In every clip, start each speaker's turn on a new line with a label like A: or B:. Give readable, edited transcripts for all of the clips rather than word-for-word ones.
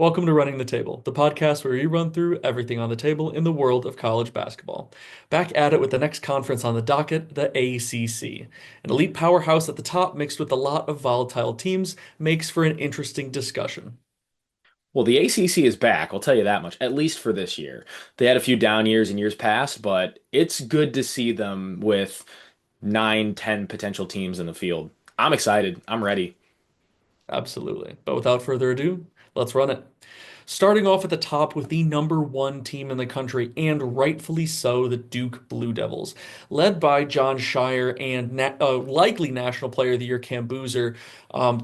A: Welcome to Running the Table, the podcast where we run through everything on the table in the world of college basketball. Back at it with the next conference on the docket, the ACC. An elite powerhouse at the top mixed with a lot of volatile teams makes for an interesting discussion.
B: Well, the ACC is back, I'll tell you that much, at least for this year. They had a few down years in years past, but it's good to see them with 9, 10 potential teams in the field. I'm excited. I'm ready.
A: Absolutely. But without further ado, let's run it. Starting off at the top with the number one team in the country, and rightfully so, the Duke Blue Devils, led by John Shire and likely National Player of the Year Cam Boozer.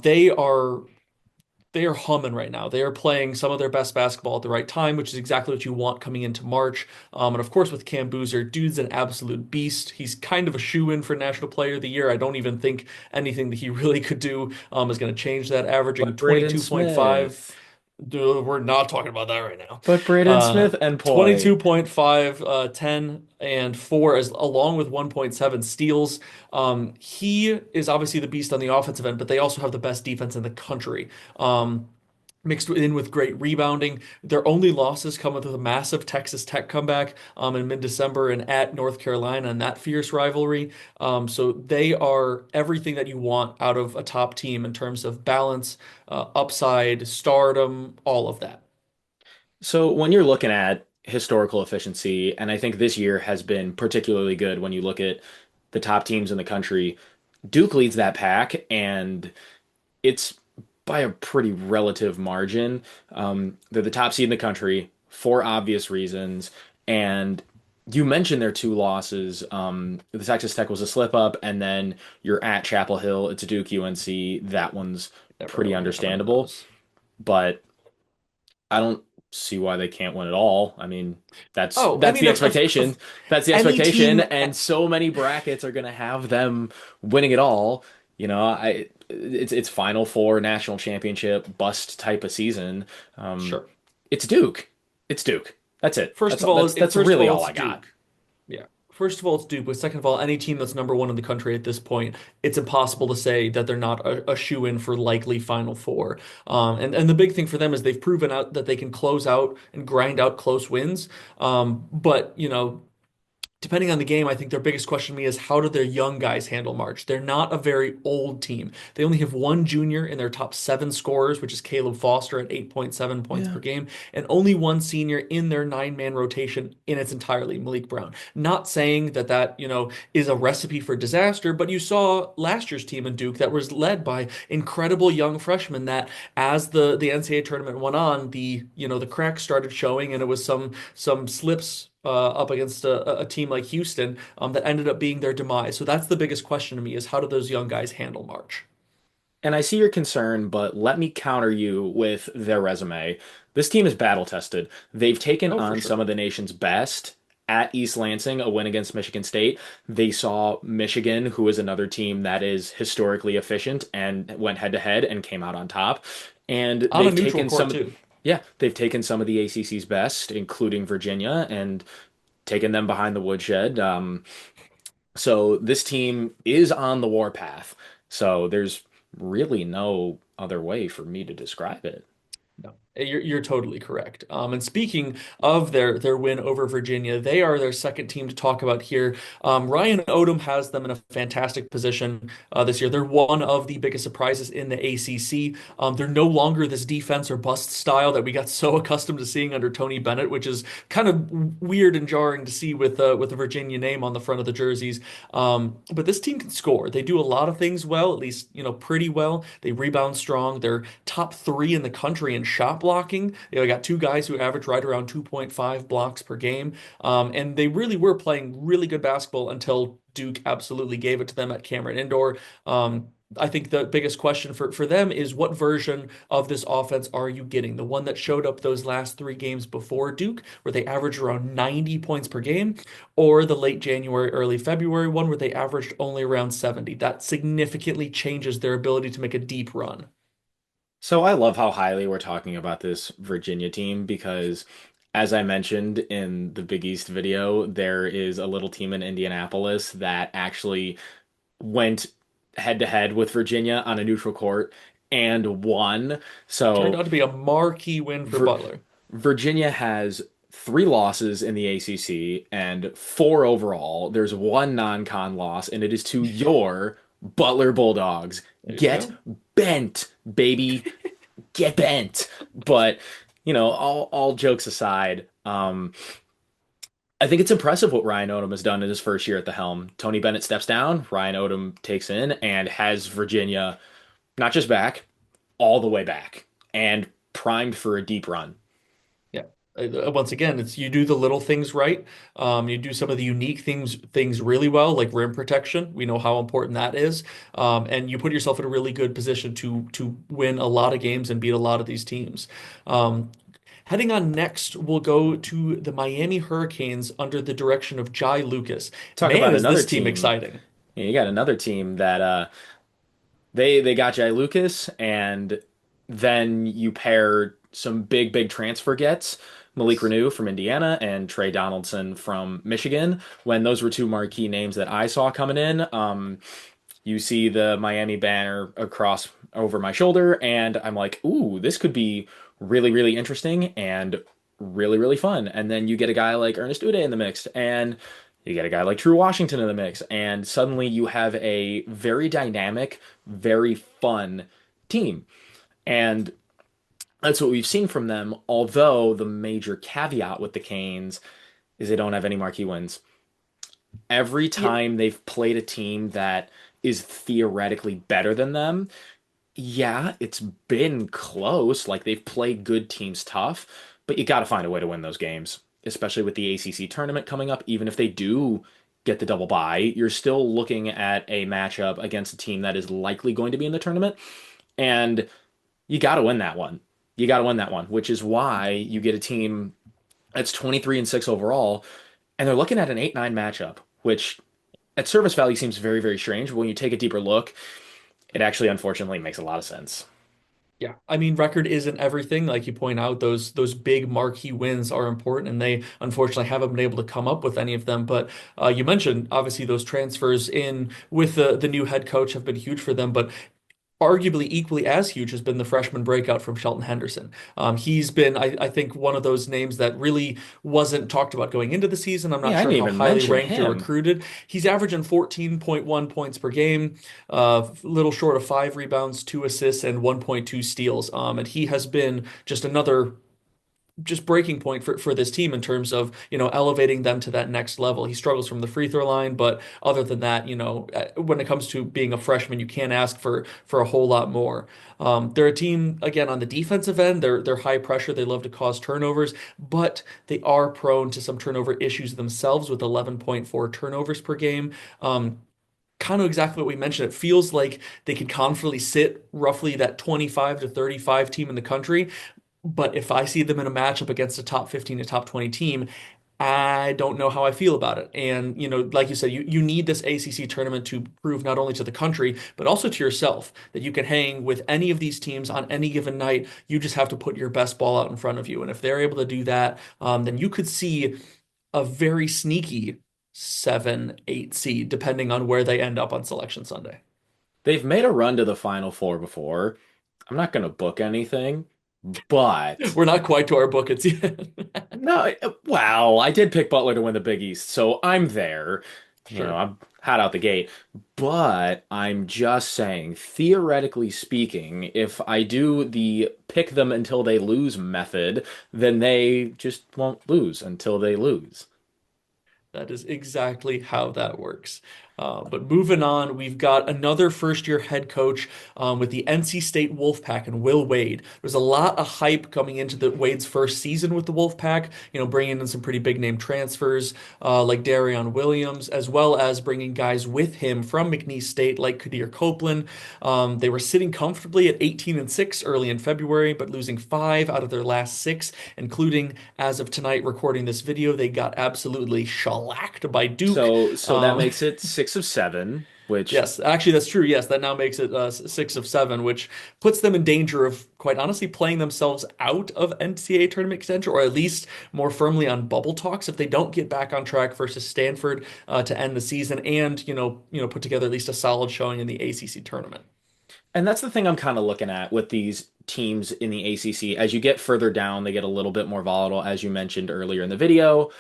A: They are humming right now. They are playing some of their best basketball at the right time, which is exactly what you want coming into March. And of course, with Cam Boozer, dude's an absolute beast. He's kind of a shoe-in for National Player of the Year. I don't even think anything that he really could do is going to change that, averaging
B: But Braden
A: 22.5.
B: Smith.
A: Dude, we're not talking about that right now.
B: But Braden
A: Uh,
B: Smith and Poi.
A: 22.5, 10, and 4, as along with 1.7 steals. He is obviously the beast on the offensive end, but they also have the best defense in the country. Mixed in with great rebounding. Their only losses come with a massive Texas Tech comeback in mid-December and at North Carolina and that fierce rivalry. So they are everything that you want out of a top team in terms of balance, upside, stardom, all of that.
B: So when you're looking at historical efficiency, and I think this year has been particularly good when you look at the top teams in the country, Duke leads that pack, and it's by a pretty relative margin. They're the top seed in the country for obvious reasons. And you mentioned their two losses. The Texas Tech was a slip up, and then you're at Chapel Hill. It's a Duke UNC. That one's
A: Never
B: pretty
A: one of
B: understandable,
A: those.
B: but I don't see why they can't win it all. I mean, that's
A: Oh, I
B: that's
A: mean,
B: the expectation.
A: of
B: That's the
A: any
B: expectation,
A: team.
B: and so many brackets are going to have them winning it all. It's Final Four, national championship, bust type of season. Um,
A: Sure.
B: it's Duke. It's Duke. That's it.
A: First
B: That's
A: of all,
B: that's
A: first of
B: really
A: all,
B: all
A: it's
B: I got.
A: Duke. Yeah. First of all, it's Duke. But second of all, any team that's number one in the country at this point, it's impossible to say that they're not a shoe-in for likely Final Four. And the big thing for them is they've proven out that they can close out and grind out close wins. But depending on the game, I think their biggest question to me is how do their young guys handle March? They're not a very old team. They only have one junior in their top seven scorers, which is Caleb Foster at 8.7 points
B: Yeah.
A: per game, and only one senior in their nine-man rotation in its entirety, Malik Brown. Not saying that is a recipe for disaster, but you saw last year's team in Duke that was led by incredible young freshmen that as the NCAA tournament went on, the cracks started showing, and it was some slips up against a team like Houston that ended up being their demise. So that's the biggest question to me is how do those young guys handle March?
B: And I see your concern, but let me counter you with their resume. This team is battle tested. They've taken
A: Oh, for
B: on some
A: sure.
B: of the nation's best at East Lansing, a win against Michigan State. They saw Michigan, who is another team that is historically efficient, and went head to head and came out on top. And
A: On a neutral court too.
B: yeah, they've taken some of the ACC's best, including Virginia, and taken them behind the woodshed. So this team is on the warpath. So there's really no other way for me to describe it.
A: No, you're totally correct. And speaking of their win over Virginia, they are their second team to talk about here. Ryan Odom has them in a fantastic position this year. They're one of the biggest surprises in the ACC. They're no longer this defense or bust style that we got so accustomed to seeing under Tony Bennett, which is kind of weird and jarring to see with the Virginia name on the front of the jerseys. But this team can score. They do a lot of things well, at least pretty well. They rebound strong. They're top three in the country in shot blocking. They got two guys who average right around 2.5 blocks per game. And they really were playing really good basketball until Duke absolutely gave it to them at Cameron Indoor. I think the biggest question for them is what version of this offense are you getting? The one that showed up those last three games before Duke, where they averaged around 90 points per game, or the late January, early February one, where they averaged only around 70. That significantly changes their ability to make a deep run.
B: So I love how highly we're talking about this Virginia team because, as I mentioned in the Big East video, there is a little team in Indianapolis that actually went head to head with Virginia on a neutral court and won.
A: Turned
B: So
A: out to be a marquee win for
B: Vir
A: Butler.
B: Virginia has three losses in the ACC and four overall. There's one non-con loss, and it is to your Butler Bulldogs.
A: There you
B: Get
A: go.
B: bent, baby. Get bent. But, all jokes aside, I think it's impressive what Ryan Odom has done in his first year at the helm. Tony Bennett steps down, Ryan Odom takes in, and has Virginia not just back, all the way back, and primed for a deep run.
A: Yeah. Once again, it's you do the little things right. You do some of the unique things really well, like rim protection. We know how important that is, and you put yourself in a really good position to win a lot of games and beat a lot of these teams. Heading on next, we'll go to the Miami Hurricanes under the direction of Jai Lucas.
B: Talk
A: Man,
B: about
A: is
B: another
A: this team
B: team.
A: exciting!
B: You got another team that they got Jay Lucas, and then you pair some big transfer gets. Malik Reneau from Indiana and Trey Donaldson from Michigan. When those were two marquee names that I saw coming in, you see the Miami banner across over my shoulder, and I'm like, ooh, this could be really interesting and really fun. And then you get a guy like Ernest Ude in the mix, and you get a guy like True Washington in the mix, and suddenly you have a very dynamic, very fun team. And that's what we've seen from them, although the major caveat with the Canes is they don't have any marquee wins. Every
A: Yeah,
B: time they've played a team that is theoretically better than them, yeah, it's been close. Like they've played good teams tough, but you got to find a way to win those games, especially with the ACC tournament coming up. Even if they do get the double bye, you're still looking at a matchup against a team that is likely going to be in the tournament, and you got to win that one. You got to win that one, which is why you get a team that's 23-6 overall, and they're looking at an 8-9 matchup, which at service value seems very strange. But when you take a deeper look, it actually unfortunately makes a lot of sense.
A: yeah. I mean, record isn't everything. Like you point out, those big marquee wins are important, and they unfortunately haven't been able to come up with any of them. But you mentioned obviously those transfers in with the new head coach have been huge for them. But arguably equally as huge has been the freshman breakout from Shelton Henderson. He's been, I think, one of those names that really wasn't talked about going into the season. I'm not
B: Yeah, I
A: sure
B: didn't
A: how
B: even
A: highly
B: mention
A: ranked or
B: him.
A: recruited. He's averaging 14.1 points per game, little short of 5 rebounds, 2 assists, and 1.2 steals. And he has been just another just breaking point for this team in terms of, elevating them to that next level. He struggles from the free throw line, but other than that, when it comes to being a freshman, you can't ask for a whole lot more. They're a team again on the defensive end. They're high pressure. They love to cause turnovers, but they are prone to some turnover issues themselves with 11.4 turnovers per game. Kind of exactly what we mentioned. It feels like they could confidently sit roughly that 25 to 35 team in the country, but if I see them in a matchup against a top 15 to top 20 team, I don't know how I feel about it. And, like you said, you need this ACC tournament to prove not only to the country, but also to yourself that you can hang with any of these teams on any given night. You just have to put your best ball out in front of you. And if they're able to do that, then you could see a very sneaky 7, 8 seed, depending on where they end up on Selection Sunday.
B: They've made a run to the Final Four before. I'm not going to book anything, but
A: We're not quite to our buckets yet.
B: no, wow, I did pick Butler to win the Big East, so I'm there.
A: Sure.
B: I'm hot out the gate. But I'm just saying, theoretically speaking, if I do the pick them until they lose method, then they just won't lose until they lose.
A: That is exactly how that works. But moving on, we've got another first-year head coach with the NC State Wolfpack and Will Wade. There's a lot of hype coming into the Wade's first season with the Wolfpack, bringing in some pretty big name transfers like Darion Williams, as well as bringing guys with him from McNeese State like Kadir Copeland. They were sitting comfortably at 18-6 early in February, but losing 5 out of their last 6, including as of tonight recording this video, they got absolutely shellacked by Duke.
B: So that makes it 6 of 7, which
A: Yes, actually, that's true. Yes, that now makes it 6 of 7, which puts them in danger of, quite honestly, playing themselves out of NCAA tournament contention, or at least more firmly on bubble talks if they don't get back on track versus Stanford to end the season and put together at least a solid showing in the ACC tournament.
B: And that's the thing I'm kind of looking at with these teams in the ACC. As you get further down, they get a little bit more volatile, as you mentioned earlier in the video.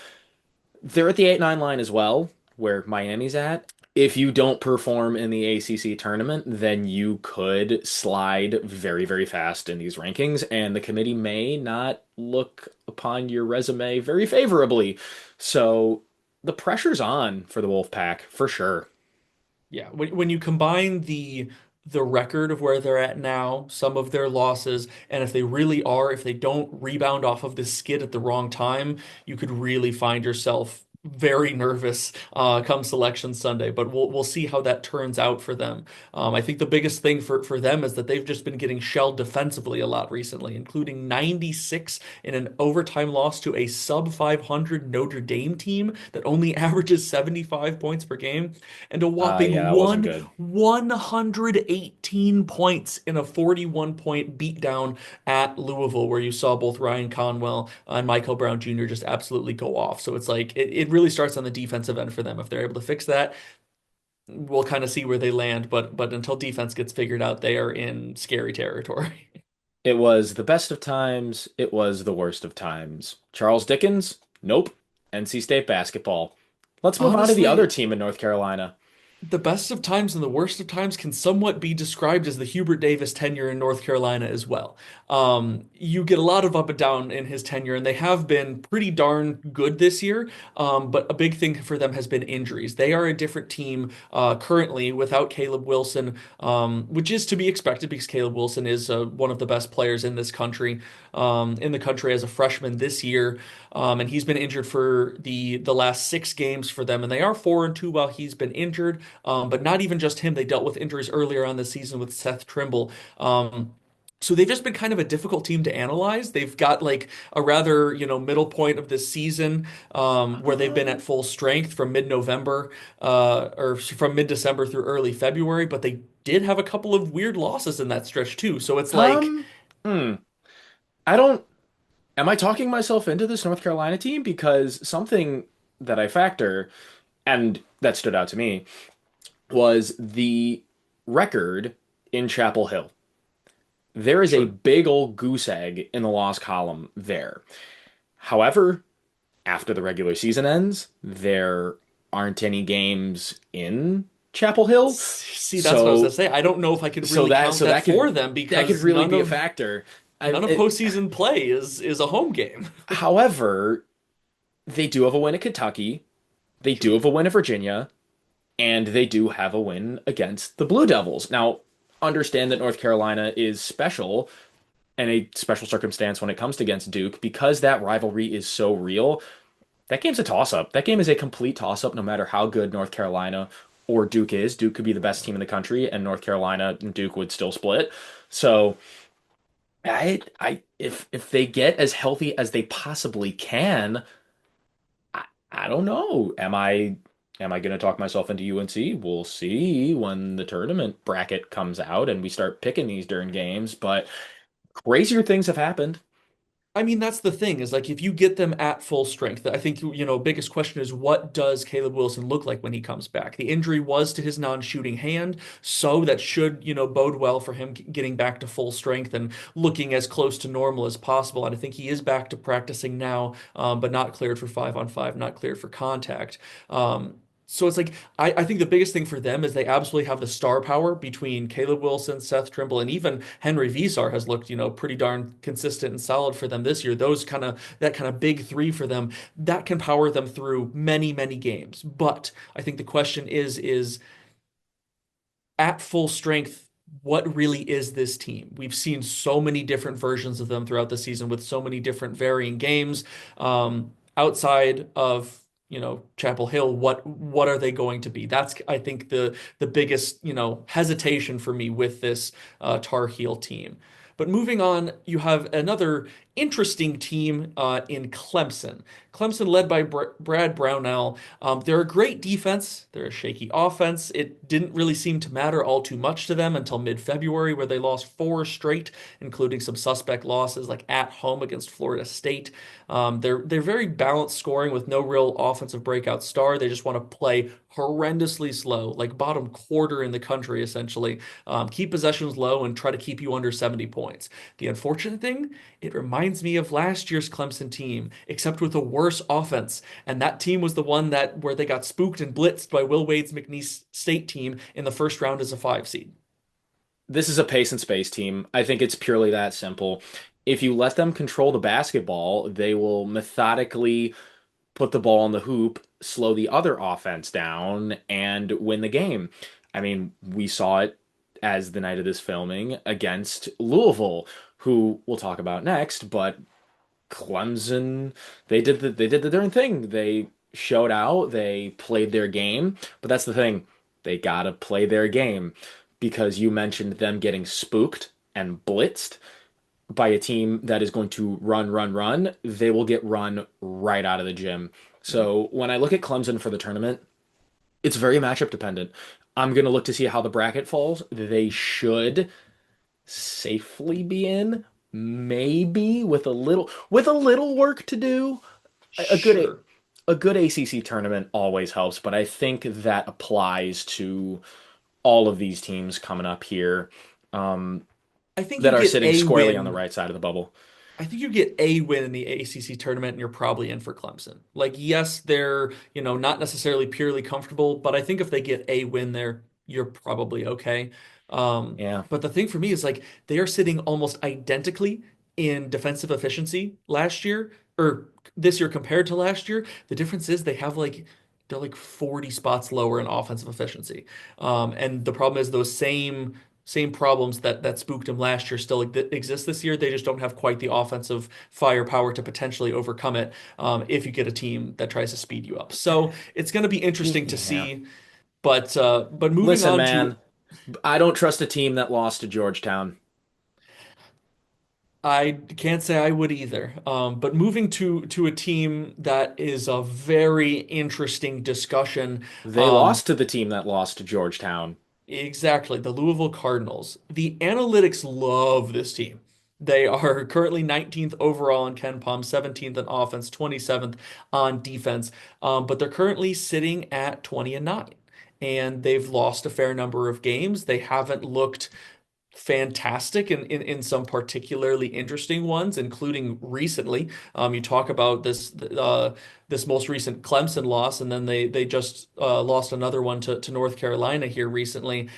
B: They're at the 8-9 line as well, where Miami's at. If you don't perform in the ACC tournament, then you could slide very, very fast in these rankings, and the committee may not look upon your resume very favorably. So the pressure's on for the Wolfpack for sure.
A: Yeah, when you combine the record of where they're at now, some of their losses, and if they really are, if they don't rebound off of this skid at the wrong time, you could really find yourself very nervous come selection Sunday. But we'll see how that turns out for them. I think the biggest thing for them is that they've just been getting shelled defensively a lot recently, including 96 in an overtime loss to a sub 500 Notre Dame team that only averages 75 points per game and a
B: Yeah,
A: whopping
B: that wasn't good.
A: 118 points in a 41 point beatdown at Louisville, where you saw both Ryan Conwell and Michael Brown Jr. just absolutely go off. So it's like it really starts on the defensive end for them. If they're able to fix that, we'll kind of see where they land. But until defense gets figured out, they are in scary territory.
B: It was the best of times, it was the worst of times. Charles Dickens? Nope. NC State basketball. Let's move on to the other
A: Honestly,
B: team in North Carolina.
A: the best of times and the worst of times can somewhat be described as the Hubert Davis tenure in North Carolina as well. You get a lot of up and down in his tenure, and they have been pretty darn good this year. But a big thing for them has been injuries. They are a different team currently without Caleb Wilson, which is to be expected because Caleb Wilson is one of the best players in the country as a freshman this year. And he's been injured for the last 6 games for them, and they are 4-2 while he's been injured. But not even just him; they dealt with injuries earlier on the season with Seth Trimble. So they've just been kind of a difficult team to analyze. They've got like a rather, middle point of this season where they've been at full strength from mid-November or from mid-December through early February, but they did have a couple of weird losses in that stretch too. So it's like,
B: Um, hmm. I don't. Am I talking myself into this North Carolina team? Because something that I factor and that stood out to me was the record in Chapel Hill. There is a
A: sure.
B: big old goose egg in the loss column there. However, after the regular season ends, there aren't any games in Chapel Hill.
A: See, that's what I was gonna
B: So
A: say. I don't know if I could
B: so
A: really
B: that
A: count
B: so
A: that
B: that could
A: for them
B: that could
A: because
B: really be a factor.
A: none of postseason play is a home game.
B: However, they do have a win at Kentucky. They do
A: True.
B: have a win at Virginia, and they do have a win against the Blue Devils. Now, understand that North Carolina is special and a special circumstance when it comes to against Duke because that rivalry is so real. That game's a toss-up. That game is a complete toss-up no matter how good North Carolina or Duke is. Duke could be the best team in the country, and North Carolina and Duke would still split. So if they get as healthy as they possibly can, I don't know. Am I going to talk myself into UNC? We'll see when the tournament bracket comes out and we start picking these during games. But crazier things have happened.
A: I mean, that's the thing is like if you get them at full strength, I think biggest question is what does Caleb Wilson look like when he comes back? The injury was to his non-shooting hand, so that should, bode well for him getting back to full strength and looking as close to normal as possible. And I think he is back to practicing now, but not cleared for 5-on-5, not cleared for contact. So it's like I think the biggest thing for them is they absolutely have the star power between Caleb Wilson, Seth Trimble, and even Henry Visar has looked, pretty darn consistent and solid for them this year. That kind of big three for them that can power them through many, many games. But I think the question is at full strength, what really is this team? We've seen so many different versions of them throughout the season with so many different varying games. Outside of Chapel Hill, what are they going to be? That's I think the biggest hesitation for me with this Tar Heel team. But moving on, you have another interesting team in Clemson. Clemson, led by Brad Brownell, they're a great defense. They're a shaky offense. It didn't really seem to matter all too much to them until mid-February, where they lost four straight, including some suspect losses like at home against Florida State. They're very balanced scoring with no real offensive breakout star. They just want to play horrendously slow, like bottom quarter in the country, essentially. Keep possessions low and try to keep you under 70 points. The unfortunate thing, it reminds me of last year's Clemson team, except with a worse offense. And that team was the one that where they got spooked and blitzed by Will Wade's McNeese State team in the first round as a 5 seed.
B: This is a pace and space team. I think it's purely that simple. If you let them control the basketball, they will methodically put the ball on the hoop, slow the other offense down, and win the game. I mean, we saw it as the night of this filming against Louisville, who we'll talk about next, but Clemson, they did the darn thing. They showed out, they played their game, but that's the thing. They gotta play their game because you mentioned them getting spooked and blitzed by a team that is going to run, run, run. They will get run right out of the gym. So when I look at Clemson for the tournament, it's very matchup dependent. I'm going to look to see how the bracket falls. They should safely be in, maybe with a little work to do. A good
A: Sure.
B: a good ACC tournament always helps, but I think that applies to all of these teams coming up here
A: I think
B: that
A: you
B: are
A: get
B: sitting
A: a
B: squarely on the
A: win
B: right side of the bubble.
A: I think you get a win in the ACC tournament and you're probably in for Clemson. Like, yes, they're, not necessarily purely comfortable, but I think if they get a win there, you're probably okay. Um,
B: Yeah.
A: but the thing for me is like they are sitting almost identically in defensive efficiency last year or this year compared to last year. The difference is they're like 40 spots lower in offensive efficiency. And the problem is those same problems that spooked him last year still exist this year. They just don't have quite the offensive firepower to potentially overcome it if you get a team that tries to speed you up. So it's going to be interesting to
B: Yeah.
A: see. But moving
B: Listen,
A: on to,
B: man, I don't trust a team that lost to Georgetown.
A: I can't say I would either. But moving to a team that is a very interesting discussion.
B: They
A: Um,
B: lost to the team that lost to Georgetown.
A: Exactly, the Louisville Cardinals. The analytics love this team. They are currently 19th overall in Ken Palm, 17th in offense, 27th on defense. But they're currently sitting at 20 and 9. And they've lost a fair number of games. They haven't looked fantastic in some particularly interesting ones, including recently. You talk about this most recent Clemson loss, and then they just lost another one to North Carolina here recently.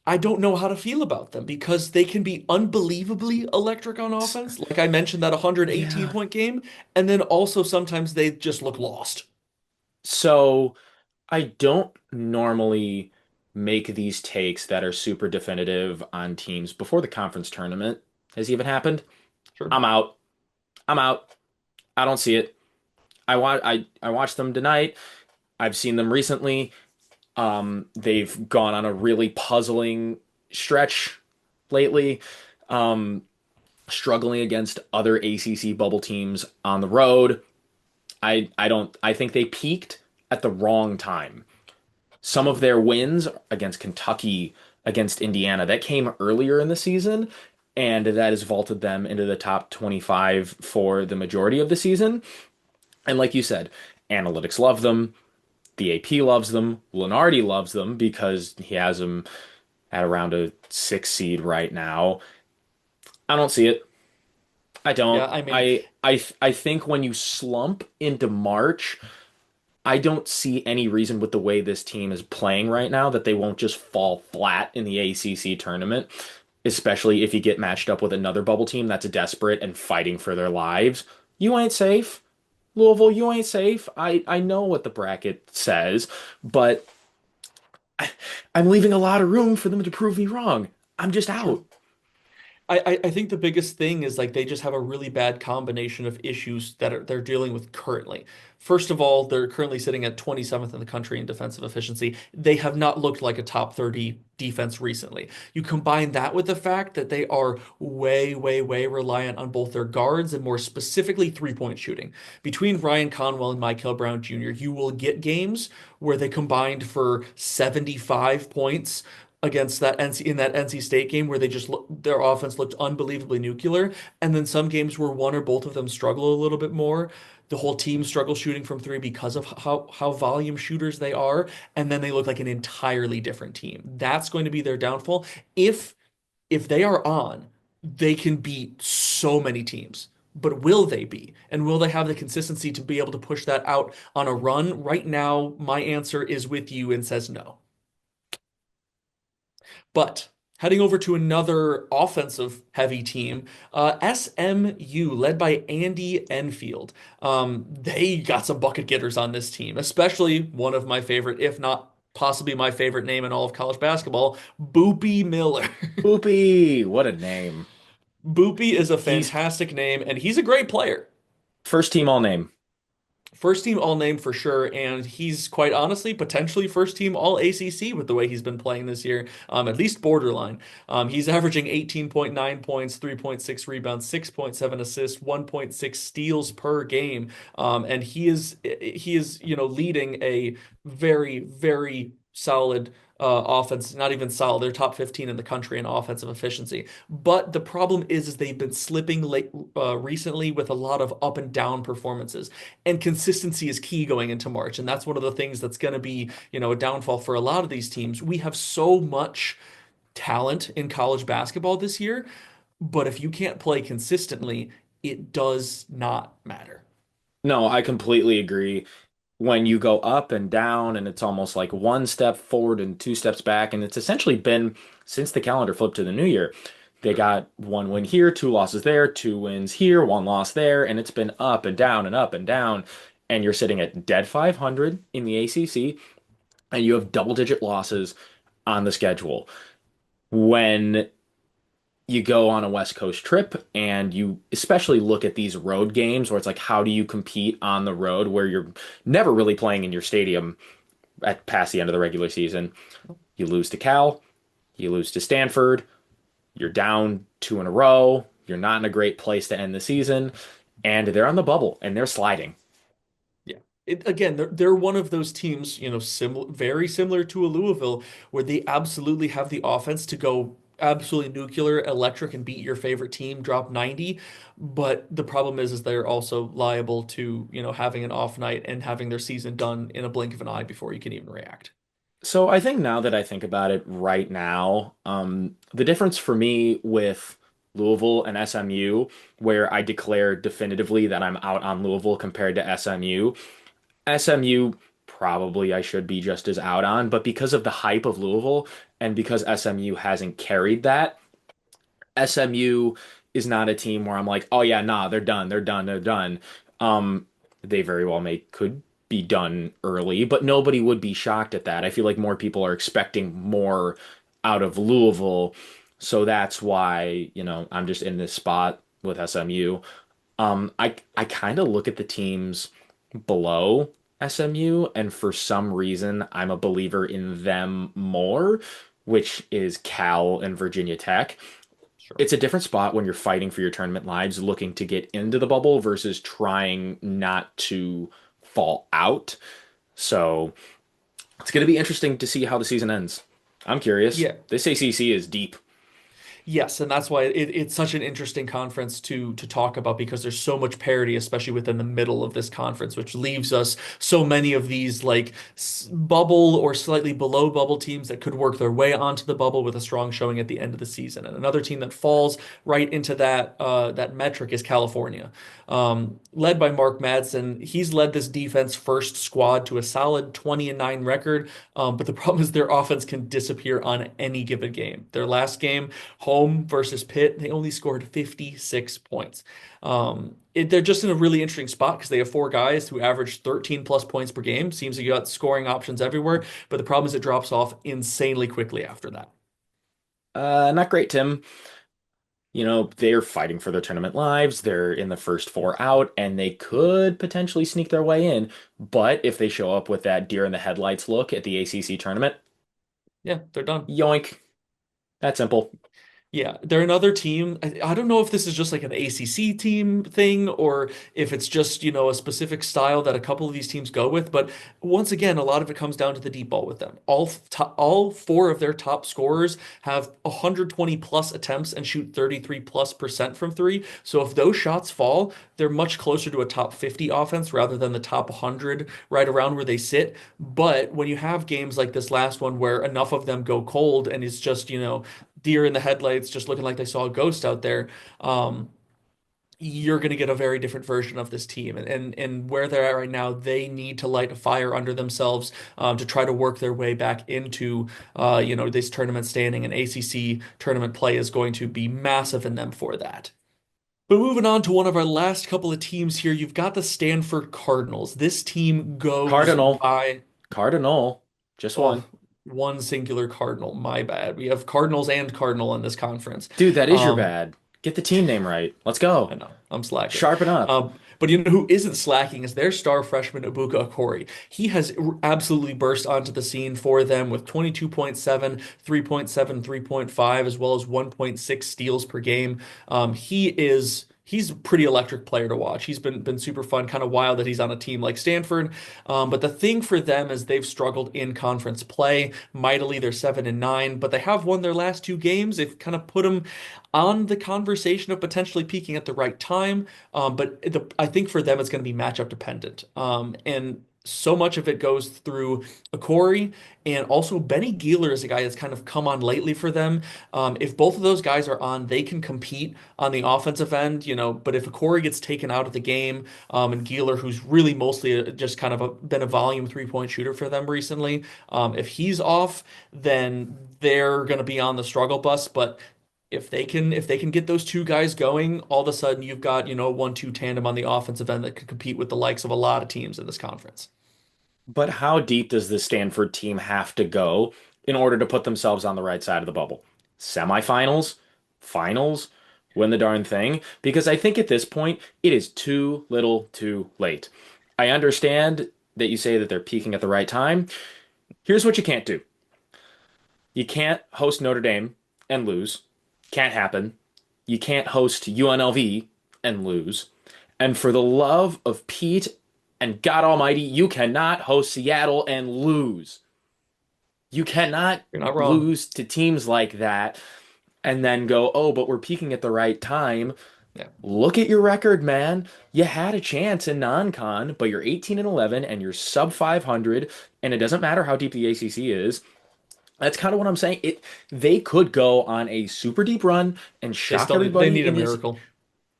A: I don't know how to feel about them because they can be unbelievably electric on offense. Like I mentioned, that 118
B: Yeah.
A: point game, and then also sometimes they just look lost.
B: So I don't normally make these takes that are super definitive on teams before the conference tournament has even happened.
A: Sure.
B: I'm out. I'm out. I don't see it. I watched them tonight. I've seen them recently. They've gone on a really puzzling stretch lately, um, struggling against other ACC bubble teams on the road. I think they peaked at the wrong time. Some of their wins against Kentucky, against Indiana, that came earlier in the season, and that has vaulted them into the top 25 for the majority of the season. And like you said, analytics love them. The AP loves them. Lenardi loves them because he has them at around a 6 seed right now. I don't see it. I
A: Yeah,
B: don't.
A: I mean,
B: I think when you slump into March, I don't see any reason with the way this team is playing right now that they won't just fall flat in the ACC tournament, especially if you get matched up with another bubble team that's desperate and fighting for their lives. You ain't safe. Louisville, you ain't safe. I know what the bracket says, but I'm leaving a lot of room for them to prove me wrong. I'm just
A: sure.
B: out.
A: I think the biggest thing is like they just have a really bad combination of issues that they're dealing with currently. First of all, they're currently sitting at 27th in the country in defensive efficiency. They have not looked like a top 30 defense recently. You combine that with the fact that they are way, way, way reliant on both their guards and more specifically three-point shooting. Between Ryan Conwell and Michael Brown Jr., you will get games where they combined for 75 points against that NC in that NC State game where they just their offense looked unbelievably nuclear, and then some games where one or both of them struggle a little bit more. The whole team struggles shooting from three because of how volume shooters they are, and then they look like an entirely different team. That's going to be their downfall. If if they are on, they can beat so many teams. But will they be? And will they have the consistency to be able to push that out on a run? Right now, my answer is with you and says no. But heading over to another offensive heavy team, SMU, led by Andy Enfield. They got some bucket getters on this team, especially one of my favorite, if not possibly my favorite name in all of college basketball, Boopy Miller.
B: Poopy, what a name.
A: Boopy is a
B: He's
A: fantastic name, and he's a great player.
B: first team all name.
A: First team all name for sure, and he's quite honestly potentially first team all ACC with the way he's been playing this year, at least borderline. He's averaging 18.9 points, 3.6 rebounds, 6.7 assists, 1.6 steals per game, and he is leading a very very solid offense. Not even solid; they're top 15 in the country in offensive efficiency. But the problem is they've been slipping late recently with a lot of up and down performances. And consistency is key going into March. And that's one of the things that's going to be, a downfall for a lot of these teams. We have so much talent in college basketball this year, but if you can't play consistently, it does not matter.
B: No, I completely agree. When you go up and down, and it's almost like one step forward and two steps back, and it's essentially been since the calendar flipped to the new year. They got one win here, two losses there, two wins here, one loss there, and it's been up and down and up and down. And you're sitting at dead 500 in the ACC, and you have double-digit losses on the schedule. When you go on a West Coast trip and you especially look at these road games where it's like, how do you compete on the road where you're never really playing in your stadium at past the end of the regular season? You lose to Cal, you lose to Stanford, you're down two in a row, you're not in a great place to end the season, and they're on the bubble and they're sliding.
A: Yeah. Again, they're one of those teams, very similar to a Louisville, where they absolutely have the offense to go absolutely nuclear, electric, and beat your favorite team, drop 90. But the problem is they're also liable to, having an off night and having their season done in a blink of an eye before you can even react.
B: So I think now that I think about it right now, the difference for me with Louisville and SMU, where I declare definitively that I'm out on Louisville compared to SMU, SMU probably I should be just as out on, but because of the hype of Louisville and because SMU hasn't carried that, SMU is not a team where I'm like, oh yeah, nah, they're done, they're done, they're done. Um, they very well may could be done early, but nobody would be shocked at that. I feel like more people are expecting more out of Louisville, so that's why, I'm just in this spot with SMU. I kind of look at the teams below SMU, and for some reason, I'm a believer in them more, which is Cal and Virginia Tech.
A: Sure.
B: It's a different spot when you're fighting for your tournament lives, looking to get into the bubble versus trying not to fall out. So it's going to be interesting to see how the season ends. I'm curious.
A: Yeah.
B: This ACC is deep.
A: Yes, and that's why it's such an interesting conference to talk about because there's so much parity, especially within the middle of this conference, which leaves us so many of these like bubble or slightly below bubble teams that could work their way onto the bubble with a strong showing at the end of the season. And another team that falls right into that metric is California, led by Mark Madsen. He's led this defense first squad to a solid 20-9 record, but the problem is their offense can disappear on any given game. Their last game home versus Pitt, they only scored 56 points. They're just in a really interesting spot because they have four guys who average 13 plus points per game. Seems like you got scoring options everywhere, but the problem is it drops off insanely quickly after that.
B: Not great, Tim. they're fighting for their tournament lives. They're in the first four out, and they could potentially sneak their way in. But if they show up with that deer in the headlights look at the ACC tournament,
A: Yeah, they're done.
B: yoink. That simple.
A: Yeah, they're another team. I don't know if this is just like an ACC team thing or if it's just, a specific style that a couple of these teams go with. But once again, a lot of it comes down to the deep ball with them. All four of their top scorers have 120 plus attempts and shoot 33+% from three. So if those shots fall, they're much closer to a top 50 offense rather than the top 100 right around where they sit. But when you have games like this last one where enough of them go cold and it's just, deer in the headlights, just looking like they saw a ghost out there, um, you're going to get a very different version of this team. And where they're at right now, they need to light a fire under themselves to try to work their way back into, this tournament standing. And ACC tournament play is going to be massive in them for that. But moving on to one of our last couple of teams here, you've got the Stanford Cardinals. This team goes
B: Cardinal.
A: by,
B: Cardinal. Just
A: oh,
B: one.
A: one singular Cardinal. My bad. We have Cardinals and Cardinal in this conference.
B: Dude, that is your
A: Um,
B: bad. Get the team name right. Let's
A: I
B: go.
A: know I'm slacking.
B: Sharpen up.
A: But you know who isn't slacking is their star freshman Ibuka Okori. He has absolutely burst onto the scene for them with 22.7, 3.7, 3.5, as well as 1.6 steals per game. He's a pretty electric player to watch. He's been super fun, kind of wild that he's on a team like Stanford. But the thing for them is they've struggled in conference play mightily. They're 7-9, but they have won their last two games. They've kind of put them on the conversation of potentially peaking at the right time. But I think for them, it's going to be matchup dependent. And so much of it goes through Corey and also Benny Geeler is a guy that's kind of come on lately for them. If both of those guys are on, they can compete on the offensive end, But if Corey gets taken out of the game, and Geeler, who's really mostly just kind of been a volume 3-point shooter for them recently, if he's off, then they're going to be on the struggle bus. But if they can get those two guys going, all of a sudden you've got, a 1-2 tandem on the offensive end that can compete with the likes of a lot of teams in this conference.
B: But how deep does the Stanford team have to go in order to put themselves on the right side of the bubble? Semifinals? Finals? Win the darn thing? Because I think at this point, it is too little too late. I understand that you say that they're peaking at the right time. Here's what you can't do. You can't host Notre Dame and lose. Can't happen. You can't host UNLV and lose. And for the love of Pete and God Almighty, you cannot host Seattle and lose. You cannot
A: You're not wrong.
B: lose to teams like that and then go, oh, but we're peaking at the right time.
A: Yeah.
B: Look at your record, man. You had a chance in non-con, but you're 18-11 and you're sub 500, and it doesn't matter how deep the ACC is. That's kind of what I'm saying. They could go on a super deep run and shock
A: They
B: everybody
A: need a
B: in this.
A: miracle.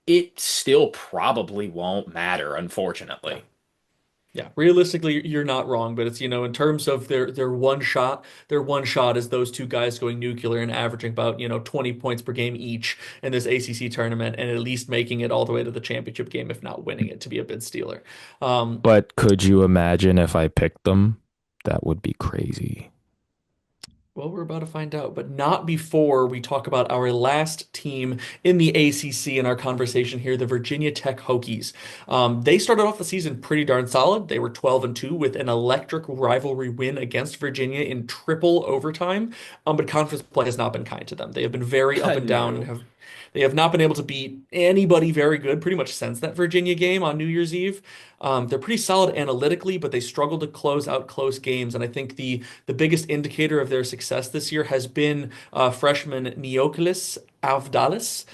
B: It still probably won't matter,
A: Yeah.
B: unfortunately.
A: Yeah, realistically, you're not wrong, but it's, in terms of their one shot is those two guys going nuclear and averaging about, 20 points per game each in this ACC tournament and at least making it all the way to the championship game, if not winning it, to be a bid stealer. Um,
C: But could you imagine if I picked them? That would be crazy.
A: Well, we're about to find out, but not before we talk about our last team in the ACC in our conversation here, the Virginia Tech Hokies. They started off the season pretty darn solid. They were 12-2 with an electric rivalry win against Virginia in triple overtime. But conference play has not been kind to them. They have been very up and down and
B: No.
A: they have not been able to beat anybody very good pretty much since that Virginia game on New Year's Eve. They're pretty solid analytically, but they struggle to close out close games. And I think the biggest indicator of their success this year has been freshman Neokilis Avdalis,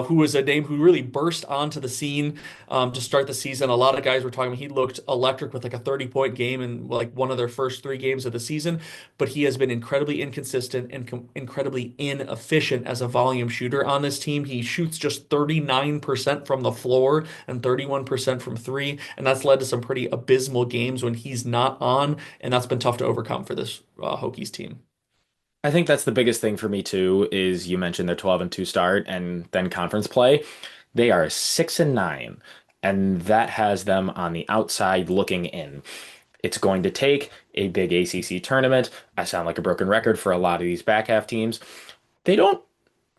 A: who was a name who really burst onto the scene to start the season. A lot of guys were talking. He looked electric with like a 30-point game in like one of their first three games of the season, but he has been incredibly inconsistent and incredibly inefficient as a volume shooter on this team. He shoots just 39% from the floor and 31% from three, and that's led to some pretty abysmal games when he's not on, and that's been tough to overcome for this Hokies team.
B: I think that's the biggest thing for me too, is you mentioned their 12-2 start and then conference play. They are 6-9, and that has them on the outside looking in. It's going to take a big ACC tournament. I sound like a broken record for a lot of these back half teams. They don't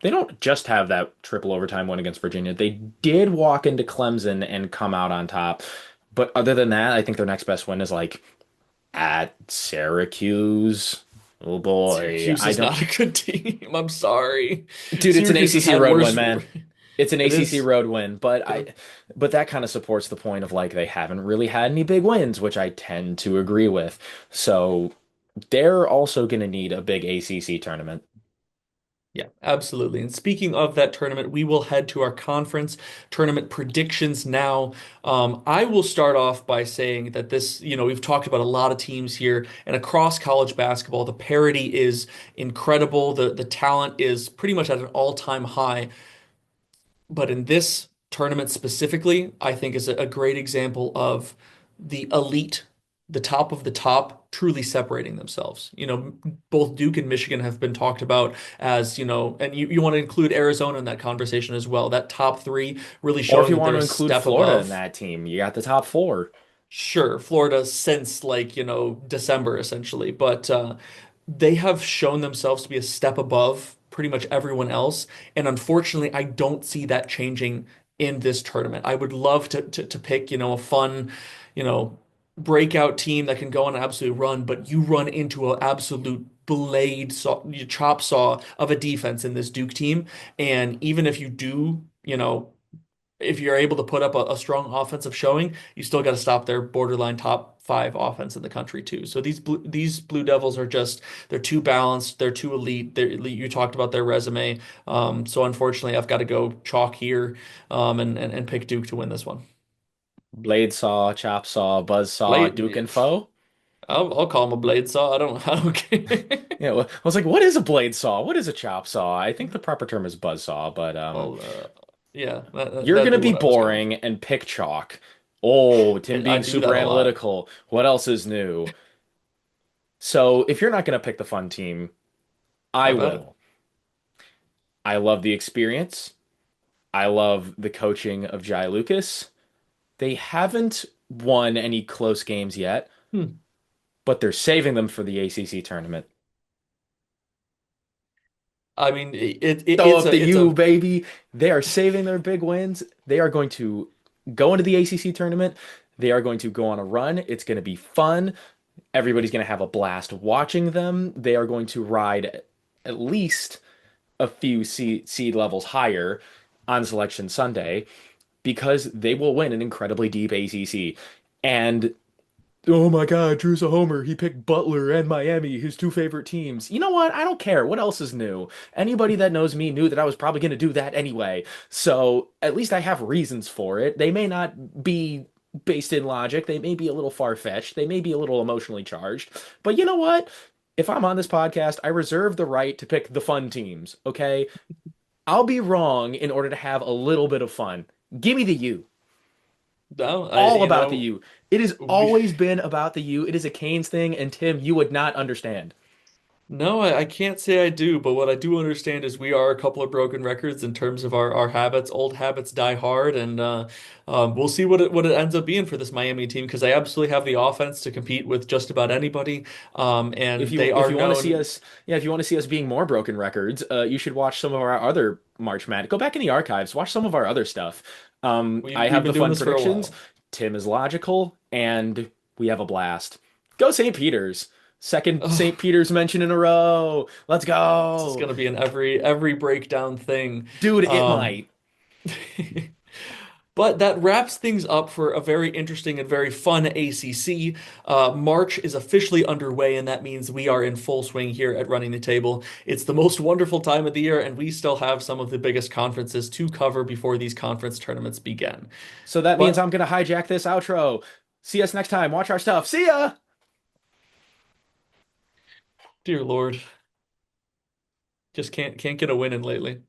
B: They don't just have that triple overtime win against Virginia. They did walk into Clemson and come out on top. But other than that, I think their next best win is like at Syracuse. Oh boy,
A: Syracuse
B: I
A: is
B: don't.
A: not a good team. I'm sorry.
B: Dude, it's an
A: Syracuse has
B: ACC
A: had
B: road
A: worse.
B: win, man. It's an
A: It
B: ACC
A: is.
B: road win, but
A: Yeah.
B: that kind of supports the point of like they haven't really had any big wins, which I tend to agree with. So they're also going to need a big ACC tournament.
A: Yeah, absolutely. And speaking of that tournament, we will head to our conference tournament predictions now. I will start off by saying that we've talked about a lot of teams here, and across college basketball, the parity is incredible. The talent is pretty much at an all-time high. But in this tournament specifically, I think is a great example of the elite, the top of the top, truly separating themselves. Both Duke and Michigan have been talked about as, and you want to include Arizona in that conversation as well. That top three really
B: Or if
A: showing
B: you
A: that
B: want
A: they're
B: to
A: a
B: include
A: step
B: Florida in
A: above.
B: that team, you got the top four.
A: Sure, Florida since like, December essentially, but they have shown themselves to be a step above pretty much everyone else. And unfortunately, I don't see that changing in this tournament. I would love to pick, a fun, you know, breakout team that can go on an absolute run, but you run into an absolute chop saw of a defense in this Duke team. And even if you do, if you're able to put up a strong offensive showing, you still got to stop their borderline top five offense in the country too. So these Blue Devils are just they're too balanced, they're too elite. You talked about their resume, so unfortunately, I've got to go chalk here, and pick Duke to win this one.
B: Blade saw, chop saw, buzz saw, Duke
A: Blade,
B: and foe.
A: I'll call him a blade saw. I don't care.
B: Yeah, well, I was like, what is a blade saw? What is a chop saw? I think the proper term is buzz saw, but
A: Well, yeah,
B: you're
A: that'd
B: gonna
A: be
B: be
A: what I was going
B: boring and pick chalk. Oh, Tim
A: for. I
B: being
A: do
B: super
A: that a lot.
B: analytical. What else is new? So if you're not gonna pick the fun team, I
A: I bet.
B: will. I love the experience. I love the coaching of Jai Lucas. They haven't won any close games yet,
A: Hmm.
B: but they're saving them for the ACC tournament.
A: I mean,
B: So
A: it's
B: up to
A: a
B: you, baby. They are saving their big wins. They are going to go into the ACC tournament. They are going to go on a run. It's going to be fun. Everybody's going to have a blast watching them. They are going to ride at least a few seed levels higher on Selection Sunday because they will win an incredibly deep ACC. And oh my God, Drew's a homer. He picked Butler and Miami, his two favorite teams. You know what? I don't care. What else is new? Anybody that knows me knew that I was probably going to do that anyway. So at least I have reasons for it. They may not be based in logic. They may be a little far-fetched. They may be a little emotionally charged. But you know what? If I'm on this podcast, I reserve the right to pick the fun teams, okay? I'll be wrong in order to have a little bit of fun. Give me the U.
A: No,
B: All about the U. It has
A: we,
B: always been about the U. It is a Canes thing, and Tim, you would not understand.
A: no, I can't say I do, but what I do understand is we are a couple of broken records in terms of our habits. Old habits die hard, and we'll see what it ends up being for this Miami team because they absolutely have the offense to compete with just about anybody,
B: If
A: and they
B: you
A: are
B: want to see
A: known.
B: us, yeah, if you want to see us being more broken records, you should watch some of our other March Madness. Go back in the archives, watch some of our other stuff. I
A: We've
B: have
A: been
B: the
A: doing
B: fun
A: this for a
B: predictions.
A: while.
B: Tim is logical, and we have a blast. Go St. Peter's. Second St.
A: Oh,
B: Peter's mention in a row. Let's
A: this is
B: go.
A: gonna be an every breakdown thing.
B: Dude, it
A: Um,
B: might.
A: But that wraps things up for a very interesting and very fun ACC. March is officially underway, and that means we are in full swing here at Running the Table. It's the most wonderful time of the year, and we still have some of the biggest conferences to cover before these conference tournaments begin.
B: So that means
A: But,
B: I'm gonna hijack this outro. See us next time. Watch our stuff. See ya!
A: dear Lord, just can't get a win in lately.